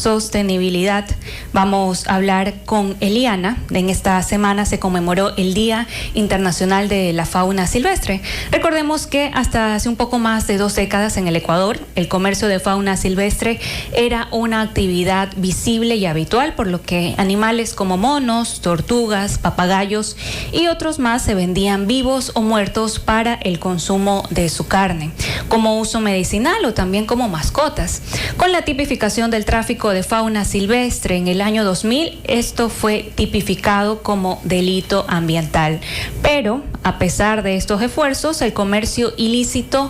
sostenibilidad. Vamos a hablar con Eliana. En esta semana se conmemoró el Día Internacional de la Fauna Silvestre. Recordemos que hasta hace un poco más de 2 décadas en el Ecuador, el comercio de fauna silvestre era una actividad visible y habitual, por lo que animales como monos, tortugas, papagayos y otros más se vendían vivos o muertos para el consumo de su carne, como uso medicinal o también como mascotas. Con la tipificación del tráfico de fauna silvestre en el año 2000, esto fue tipificado como delito ambiental. Pero, a pesar de estos esfuerzos, el comercio ilícito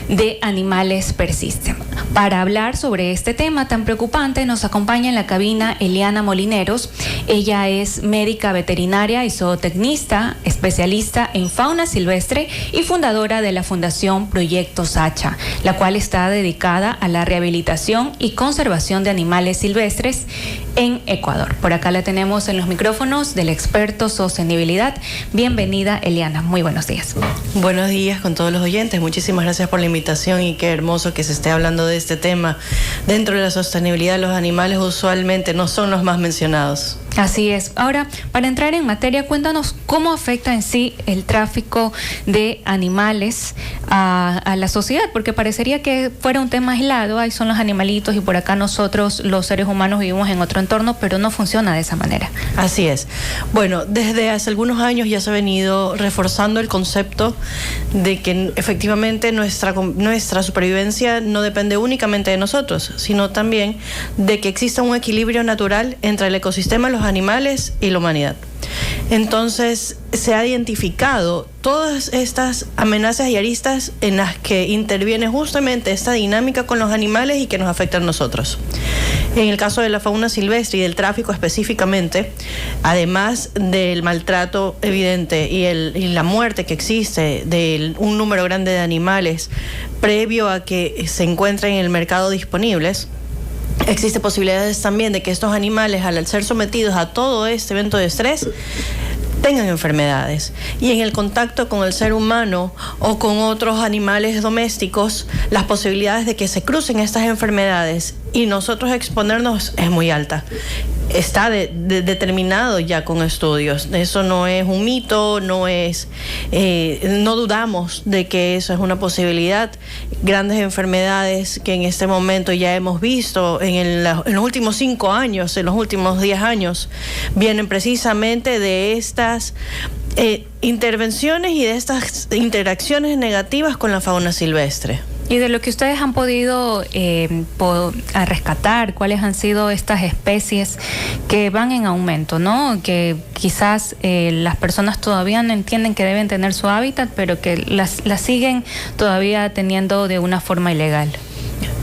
de animales persiste. Para hablar sobre este tema tan preocupante, nos acompaña en la cabina Eliana Molineros. Ella es médica veterinaria y zootecnista, especialista en fauna silvestre y fundadora de la Fundación Proyecto Sacha, la cual está dedicada a la rehabilitación y conservación de animales silvestres en Ecuador. Por acá la tenemos en los micrófonos del experto sostenibilidad. Bienvenida, Eliana. Muy buenos días. Buenos días con todos los oyentes. Muchísimas gracias por la invitación y qué hermoso que se esté hablando de este tema. Dentro de la sostenibilidad, los animales usualmente no son los más mencionados. Así es. Ahora, para entrar en materia, cuéntanos cómo afecta en sí el tráfico de animales a la sociedad, porque parecería que fuera un tema aislado. Ahí son los animalitos y por acá nosotros, los seres humanos, vivimos en otro entorno, pero no funciona de esa manera. Así es. Bueno, desde hace algunos años ya se ha venido reforzando el concepto de que efectivamente nuestra supervivencia no depende únicamente de nosotros, sino también de que exista un equilibrio natural entre el ecosistema, los animales y la humanidad. Entonces se ha identificado todas estas amenazas y aristas en las que interviene justamente esta dinámica con los animales y que nos afectan a nosotros. En el caso de la fauna silvestre y del tráfico específicamente, además del maltrato evidente y la muerte que existe de un número grande de animales previo a que se encuentren en el mercado disponibles, existe posibilidades también de que estos animales, al ser sometidos a todo este evento de estrés, tengan enfermedades. Y en el contacto con el ser humano o con otros animales domésticos, las posibilidades de que se crucen estas enfermedades y nosotros exponernos es muy alta. Está determinado ya con estudios. Eso no es un mito, no dudamos de que eso es una posibilidad. Grandes enfermedades que en este momento ya hemos visto en los últimos 5 años, en los últimos 10 años, vienen precisamente de estas intervenciones y de estas interacciones negativas con la fauna silvestre. Y de lo que ustedes han podido rescatar, ¿cuáles han sido estas especies que van en aumento, ¿no? Que quizás las personas todavía no entienden que deben tener su hábitat, pero que las siguen todavía teniendo de una forma ilegal?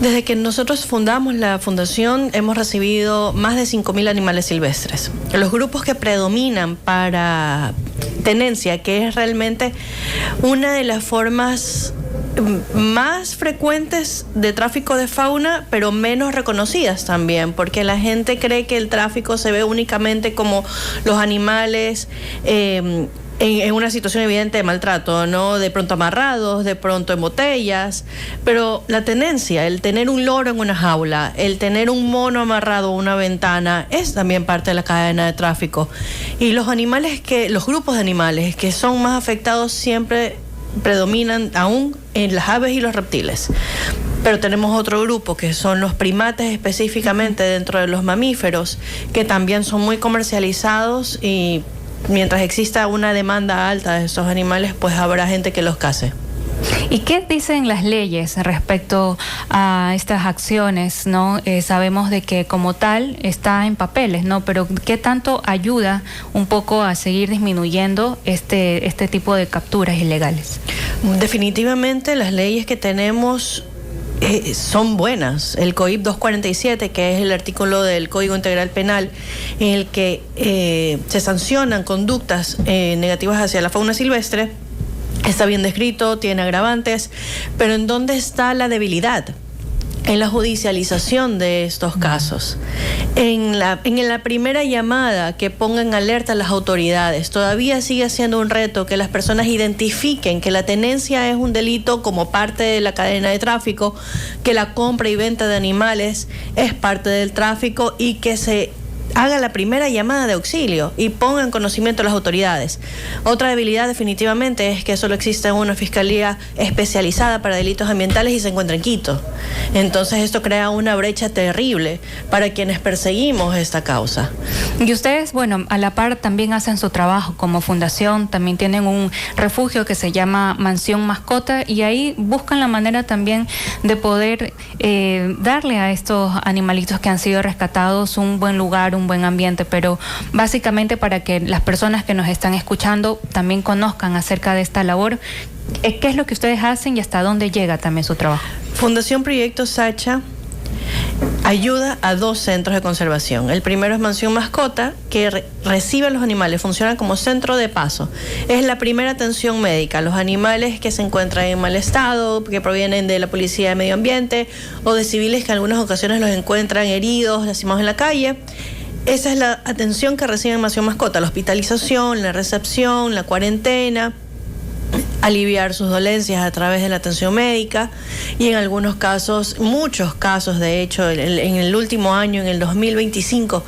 Desde que nosotros fundamos la fundación hemos recibido más de 5.000 animales silvestres. Los grupos que predominan para tenencia, que es realmente una de las formas más frecuentes de tráfico de fauna, pero menos reconocidas también, porque la gente cree que el tráfico se ve únicamente como los animales en una situación evidente de maltrato, ¿no? De pronto amarrados, de pronto en botellas, pero la tenencia, el tener un loro en una jaula, el tener un mono amarrado a una ventana, es también parte de la cadena de tráfico. Y los grupos de animales que son más afectados siempre predominan aún en las aves y los reptiles. Pero tenemos otro grupo que son los primates, específicamente dentro de los mamíferos, que también son muy comercializados y mientras exista una demanda alta de estos animales, pues habrá gente que los case. ¿Y qué dicen las leyes respecto a estas acciones, ¿no? Sabemos de que como tal está en papeles, ¿no? Pero ¿qué tanto ayuda un poco a seguir disminuyendo este tipo de capturas ilegales? Definitivamente las leyes que tenemos son buenas. El COIP 247, que es el artículo del Código Integral Penal, en el que se sancionan conductas negativas hacia la fauna silvestre, está bien descrito, tiene agravantes, pero ¿en dónde está la debilidad? en la judicialización de estos casos, en la primera llamada que pongan alerta a las autoridades. Todavía sigue siendo un reto que las personas identifiquen que la tenencia es un delito como parte de la cadena de tráfico, que la compra y venta de animales es parte del tráfico y que se haga la primera llamada de auxilio y ponga en conocimiento a las autoridades. Otra debilidad definitivamente es que solo existe una fiscalía especializada para delitos ambientales y se encuentra en Quito. Entonces esto crea una brecha terrible para quienes perseguimos esta causa. Y ustedes, bueno, a la par también hacen su trabajo como fundación, también tienen un refugio que se llama Mansión Mascota y ahí buscan la manera también de poder darle a estos animalitos que han sido rescatados un buen lugar, un buen ambiente, pero básicamente para que las personas que nos están escuchando también conozcan acerca de esta labor, ¿qué es lo que ustedes hacen y hasta dónde llega también su trabajo? Fundación Proyecto Sacha ayuda a 2 centros de conservación. El primero es Mansión Mascota, que recibe a los animales, funciona como centro de paso. Es la primera atención médica a los animales que se encuentran en mal estado, que provienen de la Policía de Medio Ambiente o de civiles que en algunas ocasiones los encuentran heridos, lastimados en la calle. Esa es la atención que recibe en Mansión Mascota, la hospitalización, la recepción, la cuarentena, aliviar sus dolencias a través de la atención médica y en algunos casos, muchos casos de hecho, en el último año, en el 2025,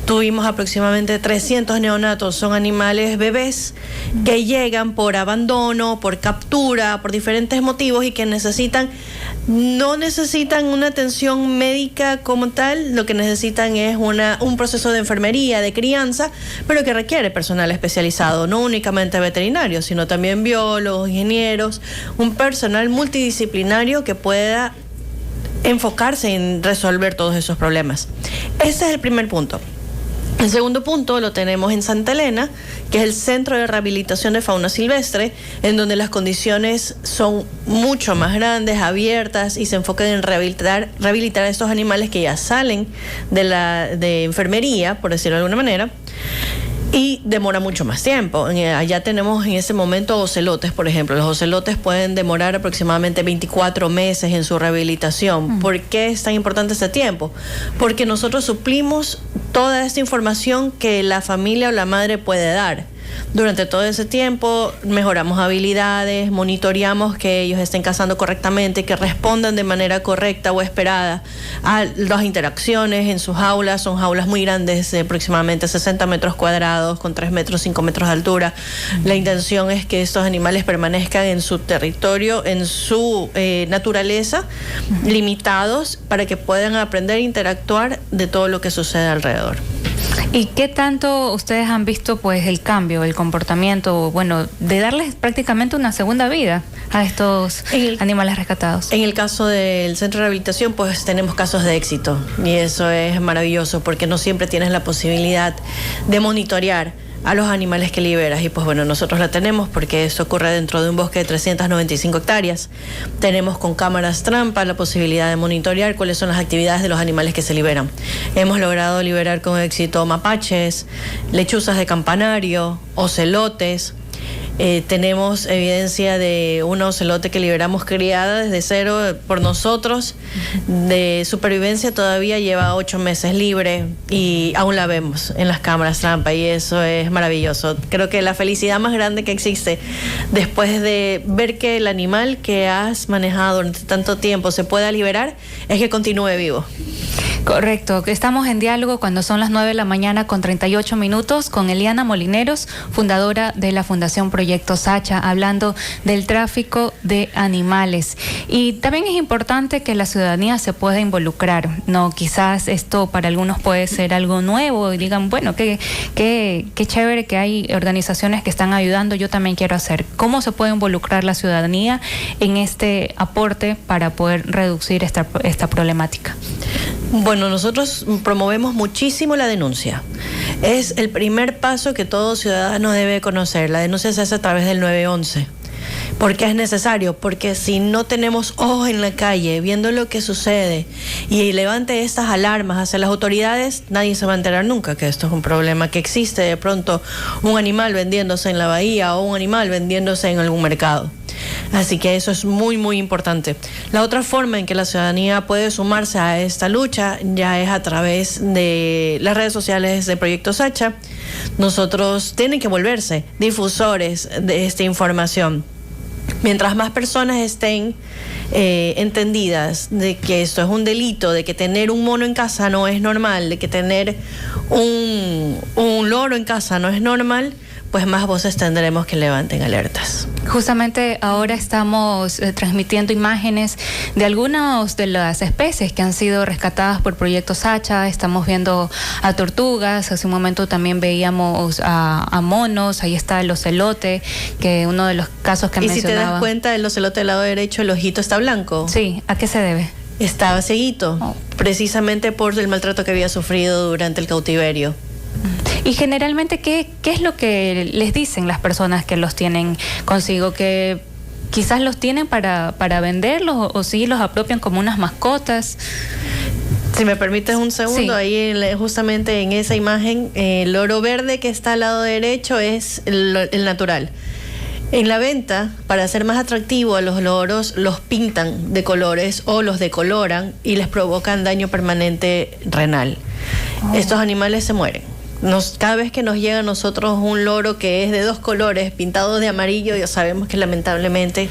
tuvimos aproximadamente 300 neonatos, son animales bebés que llegan por abandono, por captura, por diferentes motivos y que no necesitan una atención médica como tal, lo que necesitan es un proceso de enfermería, de crianza, pero que requiere personal especializado, no únicamente veterinarios, sino también biólogos, ingenieros, un personal multidisciplinario que pueda enfocarse en resolver todos esos problemas. Ese es el primer punto. El segundo punto lo tenemos en Santa Elena, que es el Centro de Rehabilitación de Fauna Silvestre, en donde las condiciones son mucho más grandes, abiertas y se enfocan en rehabilitar a estos animales que ya salen de enfermería, por decirlo de alguna manera, y demora mucho más tiempo. Allá tenemos en ese momento ocelotes, por ejemplo. Los ocelotes pueden demorar aproximadamente 24 meses en su rehabilitación. ¿Por qué es tan importante este tiempo? Porque nosotros suplimos toda esta información que la familia o la madre puede dar. Durante todo ese tiempo mejoramos habilidades, monitoreamos que ellos estén cazando correctamente, que respondan de manera correcta o esperada a las interacciones en sus jaulas. Son jaulas muy grandes, de aproximadamente 60 metros cuadrados, con 3 metros, 5 metros de altura. La intención es que estos animales permanezcan en su territorio, en su naturaleza, limitados, para que puedan aprender a interactuar de todo lo que sucede alrededor. ¿Y qué tanto ustedes han visto pues el cambio, el comportamiento, bueno, de darles prácticamente una segunda vida a estos animales rescatados? En el caso del centro de rehabilitación, pues tenemos casos de éxito y eso es maravilloso porque no siempre tienes la posibilidad de monitorear a los animales que liberas y pues bueno, nosotros la tenemos porque eso ocurre dentro de un bosque de 395 hectáreas. Tenemos con cámaras trampa la posibilidad de monitorear cuáles son las actividades de los animales que se liberan. Hemos logrado liberar con éxito mapaches, lechuzas de campanario, ocelotes. Tenemos evidencia de un ocelote que liberamos criada desde cero por nosotros. De supervivencia todavía lleva 8 meses libre y aún la vemos en las cámaras trampa y eso es maravilloso. Creo que la felicidad más grande que existe después de ver que el animal que has manejado durante tanto tiempo se pueda liberar es que continúe vivo. Correcto, estamos en diálogo cuando son las 9 de la mañana con 38 minutos con Eliana Molineros, fundadora de la Fundación Proyecto Sacha, hablando del tráfico de animales. Y también es importante que la ciudadanía se pueda involucrar, ¿no? Quizás esto para algunos puede ser algo nuevo y digan, bueno, qué chévere que hay organizaciones que están ayudando, yo también quiero hacer. ¿Cómo se puede involucrar la ciudadanía en este aporte para poder reducir esta problemática? Bueno, nosotros promovemos muchísimo la denuncia. Es el primer paso que todo ciudadano debe conocer. La denuncia se hace a través del 911. ¿Por qué es necesario? Porque si no tenemos ojos en la calle viendo lo que sucede y levante estas alarmas hacia las autoridades, nadie se va a enterar nunca que esto es un problema, que existe de pronto un animal vendiéndose en la bahía o un animal vendiéndose en algún mercado. Así que eso es muy, muy importante. La otra forma en que la ciudadanía puede sumarse a esta lucha ya es a través de las redes sociales de Proyecto Sacha. Nosotros tienen que volverse difusores de esta información. Mientras más personas estén entendidas de que esto es un delito, de que tener un mono en casa no es normal, de que tener un loro en casa no es normal, pues más voces tendremos que levanten alertas. Justamente ahora estamos transmitiendo imágenes de algunas de las especies que han sido rescatadas por Proyecto Sacha. Estamos viendo a tortugas, hace un momento también veíamos a monos, ahí está el ocelote, que uno de los casos que mencionaba. Y si te das cuenta, el ocelote del lado derecho, el ojito está blanco. Sí, ¿a qué se debe? Estaba ceguito, precisamente por el maltrato que había sufrido durante el cautiverio. Y generalmente, ¿qué es lo que les dicen las personas que los tienen consigo? ¿Que quizás los tienen para venderlos o sí los apropian como unas mascotas? Si me permites un segundo, sí. Ahí justamente en esa imagen, el loro verde que está al lado derecho es el natural. En la venta, para hacer más atractivo a los loros, los pintan de colores o los decoloran y les provocan daño permanente renal. Estos animales se mueren. Cada vez que nos llega a nosotros un loro que es de 2 colores, pintado de amarillo, ya sabemos que lamentablemente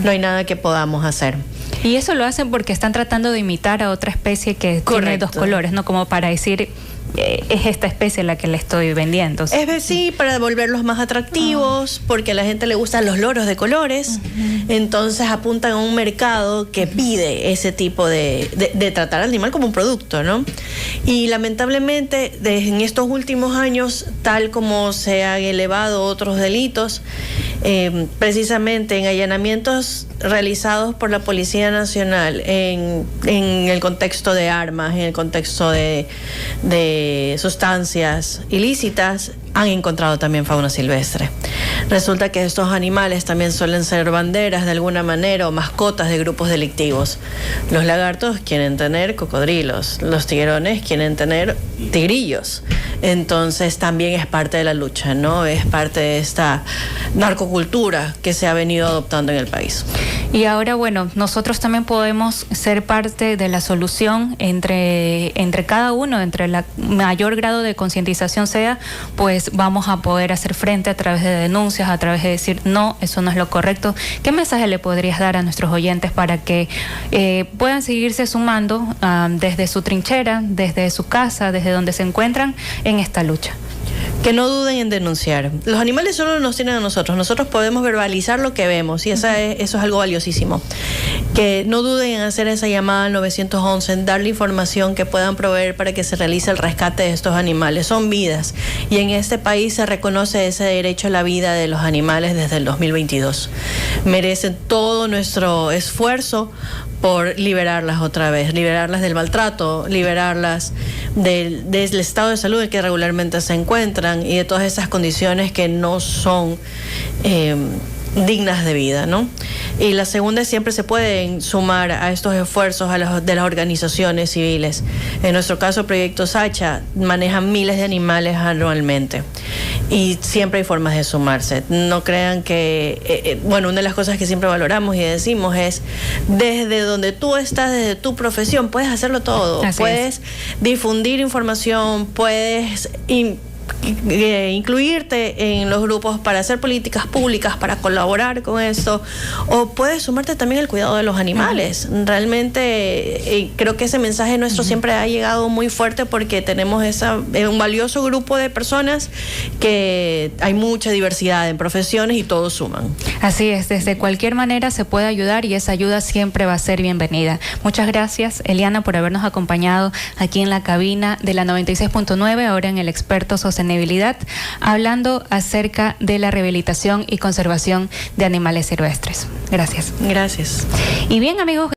no hay nada que podamos hacer. Y eso lo hacen porque están tratando de imitar a otra especie que tiene 2 colores, ¿no? Como para decir, es esta especie la que le estoy vendiendo. Es decir, sí, para volverlos más atractivos, porque a la gente le gustan los loros de colores, entonces apuntan a un mercado que pide ese tipo de tratar al animal como un producto, ¿no? Y lamentablemente, en estos últimos años, tal como se han elevado otros delitos, precisamente en allanamientos realizados por la Policía Nacional en el contexto de armas, en el contexto de sustancias ilícitas, han encontrado también fauna silvestre. Resulta que estos animales también suelen ser banderas de alguna manera o mascotas de grupos delictivos. Los lagartos quieren tener cocodrilos, los tiguerones quieren tener tigrillos. Entonces también es parte de la lucha, ¿no? Es parte de esta narcocultura que se ha venido adoptando en el país. Y ahora, bueno, nosotros también podemos ser parte de la solución entre cada uno, entre el mayor grado de concientización sea, pues vamos a poder hacer frente a través de denuncias, a través de decir, no, eso no es lo correcto. ¿Qué mensaje le podrías dar a nuestros oyentes para que puedan seguirse sumando desde su trinchera, desde su casa, desde donde se encuentran en esta lucha? Que no duden en denunciar. Los animales solo nos tienen a nosotros. Nosotros podemos verbalizar lo que vemos y eso es algo valiosísimo. Que no duden en hacer esa llamada al 911, en darle información que puedan proveer para que se realice el rescate de estos animales. Son vidas y en este país se reconoce ese derecho a la vida de los animales desde el 2022. Merecen todo nuestro esfuerzo por liberarlas otra vez, liberarlas del maltrato, liberarlas del estado de salud en que regularmente se encuentran y de todas esas condiciones que no son dignas de vida, ¿no? Y la segunda es siempre se pueden sumar a estos esfuerzos de las organizaciones civiles. En nuestro caso, Proyecto Sacha maneja miles de animales anualmente y siempre hay formas de sumarse. No crean que, bueno, una de las cosas que siempre valoramos y decimos es, desde donde tú estás, desde tu profesión, puedes hacerlo todo. Así puedes difundir información, puedes incluirte en los grupos para hacer políticas públicas, para colaborar con esto, o puedes sumarte también al cuidado de los animales. Realmente creo que ese mensaje nuestro siempre ha llegado muy fuerte porque tenemos un valioso grupo de personas que hay mucha diversidad en profesiones y todos suman. Así es, desde cualquier manera se puede ayudar y esa ayuda siempre va a ser bienvenida. Muchas gracias, Eliana, por habernos acompañado aquí en la cabina de la 96.9, ahora en el Experto Sostenibilidad, hablando acerca de la rehabilitación y conservación de animales silvestres. Gracias. Gracias. Y bien, amigos.